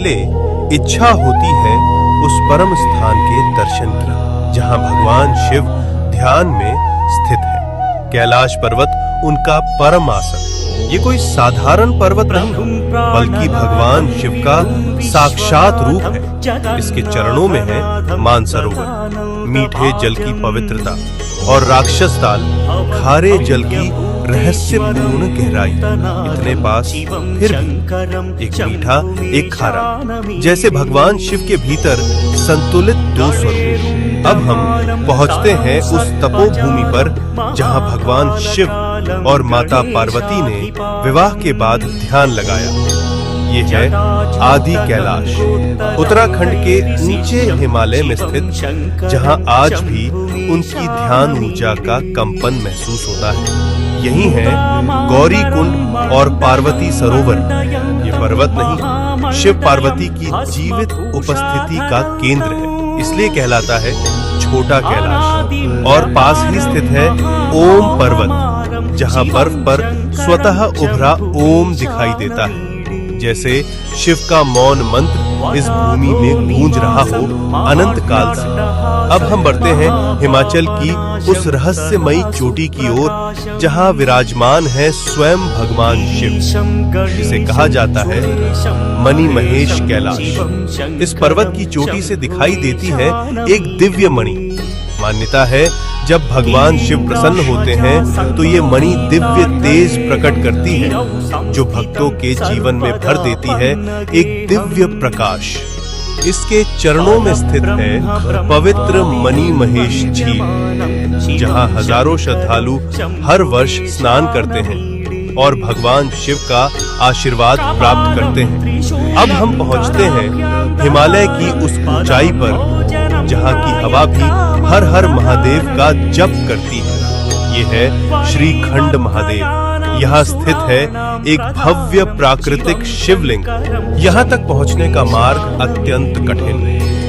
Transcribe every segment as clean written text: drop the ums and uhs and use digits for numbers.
पहले इच्छा होती है उस परम स्थान के दर्शन की जहां भगवान शिव ध्यान में स्थित है। कैलाश पर्वत उनका परम आसन। ये कोई साधारण पर्वत नहीं बल्कि भगवान शिव का साक्षात रूप है। इसके चरणों में है मानसरोवर, मीठे जल की पवित्रता और राक्षस ताल, खारे जल की रहस्यपूर्ण गहराई। इतने पास फिर भी एक मीठा एक खारा, जैसे भगवान शिव के भीतर संतुलित दो स्वरूप। अब हम पहुंचते हैं उस तपोभूमि पर जहां भगवान शिव और माता पार्वती ने विवाह के बाद ध्यान लगाया। ये है आदि कैलाश, उत्तराखंड के ऊंचे हिमालय में स्थित, जहां आज भी उनकी ध्यान ऊर्जा का कंपन महसूस होता है। यही है गौरी कुंड और पार्वती सरोवर। ये पर्वत नहीं, शिव पार्वती की जीवित उपस्थिति का केंद्र है, इसलिए कहलाता है छोटा कैलाश। और पास ही स्थित है ओम पर्वत, जहां बर्फ पर स्वतः उभरा ओम दिखाई देता है, जैसे शिव का मौन मंत्र इस भूमि में गूंज रहा हो अनंत काल से। अब हम बढ़ते हैं हिमाचल की उस रहस्यमयी चोटी की ओर जहां विराजमान है स्वयं भगवान शिव, जिसे कहा जाता है मणि महेश कैलाश। इस पर्वत की चोटी से दिखाई देती है एक दिव्य मणि। मान्यता है जब भगवान शिव प्रसन्न होते हैं तो ये मणि दिव्य तेज प्रकट करती है, जो भक्तों के जीवन में भर देती है एक दिव्य प्रकाश। इसके चरणों में स्थित है पवित्र मणि महेश झील, जहां हजारों श्रद्धालु हर वर्ष स्नान करते हैं और भगवान शिव का आशीर्वाद प्राप्त करते हैं। अब हम पहुंचते हैं हिमालय की उस ऊंचाई पर जहां की हवा भी हर हर महादेव का जप करती है। ये है श्रीखंड महादेव। यहाँ स्थित है एक भव्य प्राकृतिक शिवलिंग। यहाँ तक पहुँचने का मार्ग अत्यंत कठिन,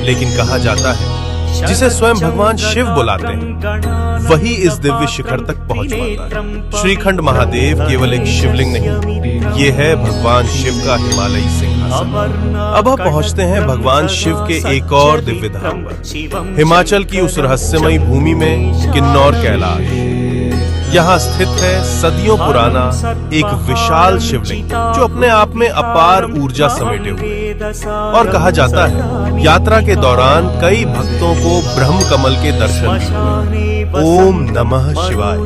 लेकिन कहा जाता है जिसे स्वयं भगवान शिव बुलाते हैं वही इस दिव्य शिखर तक पहुंच पाता है। श्रीखंड महादेव केवल एक शिवलिंग नहीं, ये है भगवान शिव का हिमालयी सिंहासन। अब हम पहुंचते हैं भगवान शिव के एक और दिव्य धाम पर, हिमाचल की उस रहस्यमयी भूमि में किन्नौर कैलाश। यहाँ स्थित है सदियों पुराना एक विशाल शिवलिंग, जो अपने आप में अपार ऊर्जा समेटे हुए। और कहा जाता है यात्रा के दौरान कई भक्तों को ब्रह्म कमल के दर्शन हुए। ओम नमः शिवाय।